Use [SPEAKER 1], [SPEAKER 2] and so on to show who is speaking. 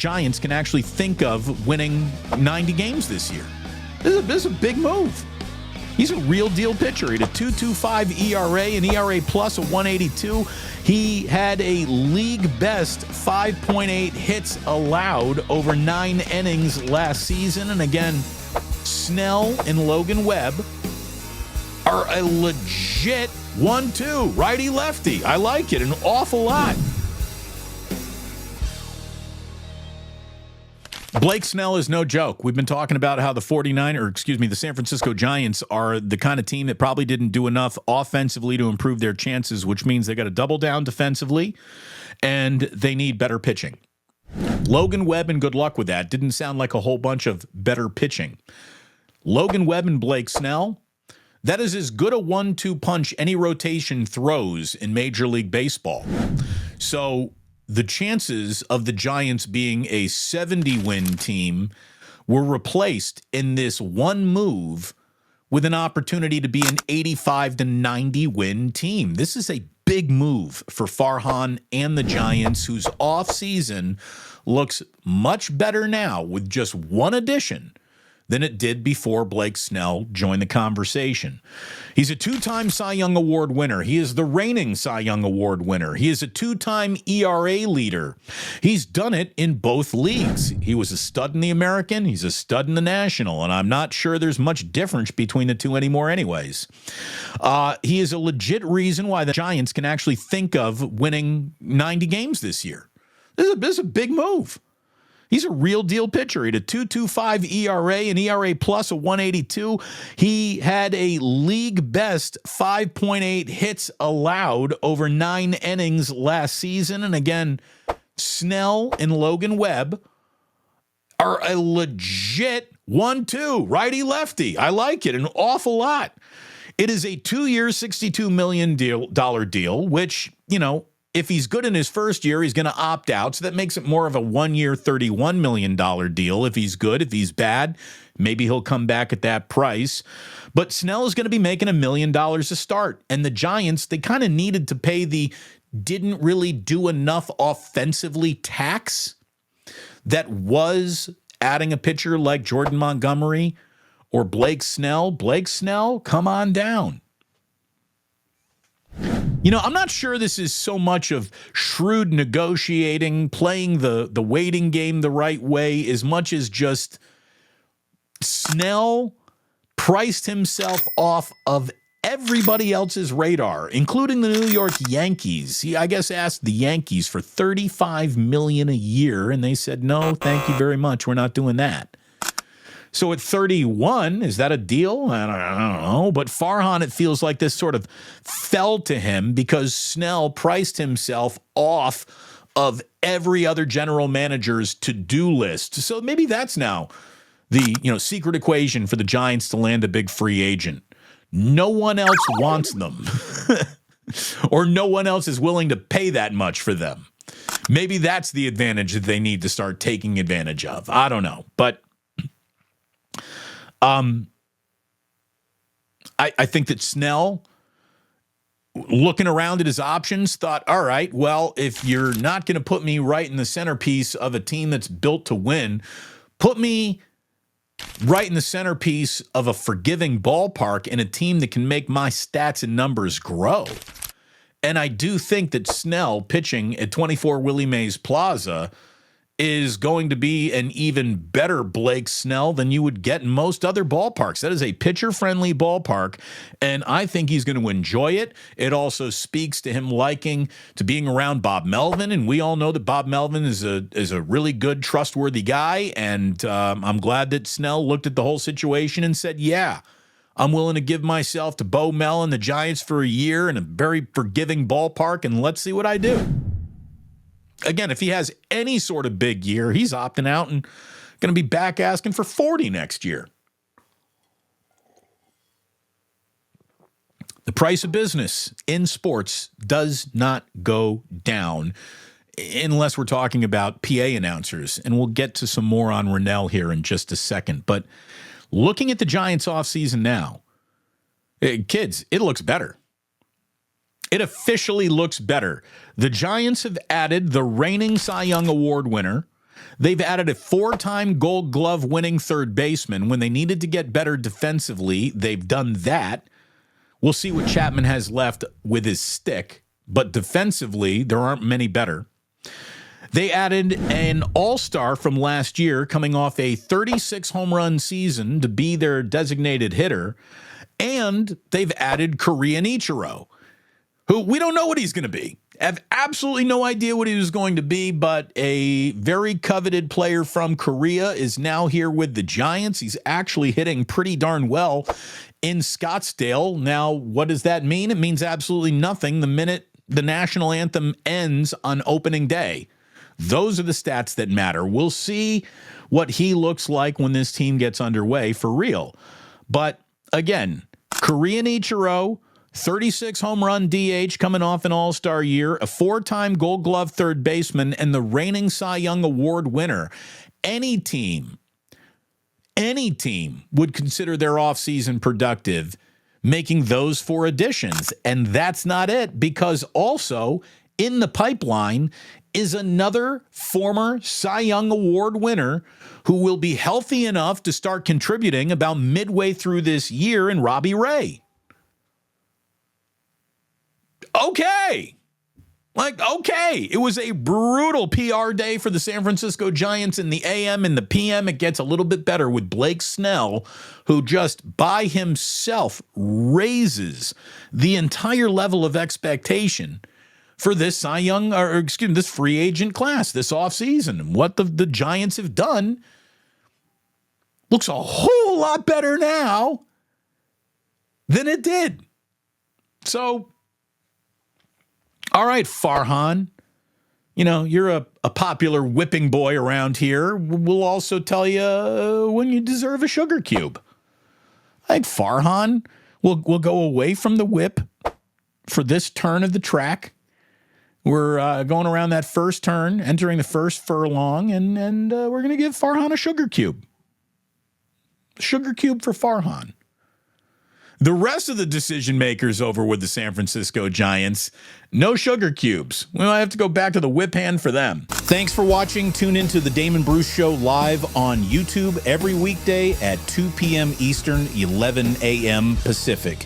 [SPEAKER 1] Giants can actually think of winning 90 games this year. This is a big move. He's a real deal pitcher. He had a 2.25 ERA, an ERA plus a 182. He had a league best 5.8 hits allowed over 9 innings last season. And again, Snell and Logan Webb are a legit 1-2, righty-lefty. I like it an awful lot. Blake Snell is no joke. We've been talking about how the San Francisco Giants are the kind of team that probably didn't do enough offensively to improve their chances, which means they got to double down defensively, and they need better pitching. Logan Webb, and good luck with that, didn't sound like a whole bunch of better pitching. Logan Webb and Blake Snell, that is as good a 1-2 punch any rotation throws in Major League Baseball. So the chances of the Giants being a 70-win team were replaced in this one move with an opportunity to be an 85-90-win team. This is a big move for Farhan and the Giants, whose offseason looks much better now with just one addition than it did before Blake Snell joined the conversation. He's a 2-time Cy Young Award winner. He is the reigning Cy Young Award winner. He is a 2-time ERA leader. He's done it in both leagues. He was a stud in the American. He's a stud in the National, and I'm not sure there's much difference between the two anymore anyways. He is a legit reason why the Giants can actually think of winning 90 games this year. This is a big move. He's a real deal pitcher. He had a 2.25 ERA, an ERA plus a 182. He had a league best 5.8 hits allowed over 9 innings last season. And again, Snell and Logan Webb are a legit 1-2, righty-lefty. I like it an awful lot. It is a 2-year, $62 million deal, which, if he's good in his first year, he's going to opt out. So that makes it more of a 1-year, $31 million deal. If he's good, if he's bad, maybe he'll come back at that price. But Snell is going to be making $1 million to start. And the Giants, they kind of needed to pay the didn't really do enough offensively tax that was adding a pitcher like Jordan Montgomery or Blake Snell. Blake Snell, come on down. I'm not sure this is so much of shrewd negotiating, playing the waiting game the right way, as much as just Snell priced himself off of everybody else's radar, including the New York Yankees. He, I guess, asked the Yankees for $35 million a year, and they said, no, thank you very much. We're not doing that. So at 31, is that a deal? I don't know. But Farhan, it feels like this sort of fell to him because Snell priced himself off of every other general manager's to-do list. So maybe that's now the secret equation for the Giants to land a big free agent. No one else wants them. Or no one else is willing to pay that much for them. Maybe that's the advantage that they need to start taking advantage of. I don't know. But I think that Snell, looking around at his options, thought, all right, well, if you're not going to put me right in the centerpiece of a team that's built to win, put me right in the centerpiece of a forgiving ballpark and a team that can make my stats and numbers grow. And I do think that Snell pitching at 24 Willie Mays Plaza is going to be an even better Blake Snell than you would get in most other ballparks. That is a pitcher-friendly ballpark, and I think he's going to enjoy it. It also speaks to him liking to being around Bob Melvin, and we all know that Bob Melvin is a really good, trustworthy guy, and I'm glad that Snell looked at the whole situation and said, yeah, I'm willing to give myself to Bo Mel and the Giants for a year in a very forgiving ballpark, and let's see what I do. Again, if he has any sort of big year, he's opting out and going to be back asking for 40 next year. The price of business in sports does not go down unless we're talking about PA announcers, and we'll get to some more on Rennell here in just a second. But looking at the Giants offseason now, kids, it looks better. It officially looks better. The Giants have added the reigning Cy Young Award winner They've added a 4-time Gold Glove winning third baseman. When they needed to get better defensively, they've done that. We'll see what Chapman has left with his stick, but defensively, there aren't many better. They added an all-star from last year coming off a 36 home run season to be their designated hitter, and they've added Korean Ichiro, who we don't know what he's going to be. Have absolutely no idea what he was going to be, but a very coveted player from Korea is now here with the Giants. He's actually hitting pretty darn well in Scottsdale. Now, what does that mean? It means absolutely nothing the minute the national anthem ends on opening day. Those are the stats that matter. We'll see what he looks like when this team gets underway for real. But again, Korean Ichiro, 36 home run DH coming off an all-star year, a 4-time Gold Glove third baseman, and the reigning Cy Young Award winner. Any team would consider their offseason productive making those 4 additions. And that's not it, because also in the pipeline is another former Cy Young Award winner who will be healthy enough to start contributing about midway through this year in Robbie Ray. Okay. It was a brutal PR day for the San Francisco Giants in the AM. In the PM, it gets a little bit better with Blake Snell, who just by himself raises the entire level of expectation for this this free agent class this offseason. And what the Giants have done looks a whole lot better now than it did. So, all right, Farhan, you're a popular whipping boy around here. We'll also tell you when you deserve a sugar cube. I think Farhan will go away from the whip for this turn of the track. We're going around that first turn, entering the first furlong, and we're going to give Farhan a sugar cube. Sugar cube for Farhan. The rest of the decision makers over with the San Francisco Giants, no sugar cubes. We might have to go back to the whip hand for them. Thanks for watching. Tune into the Damon Bruce Show live on YouTube every weekday at 2 p.m. Eastern, 11 a.m. Pacific.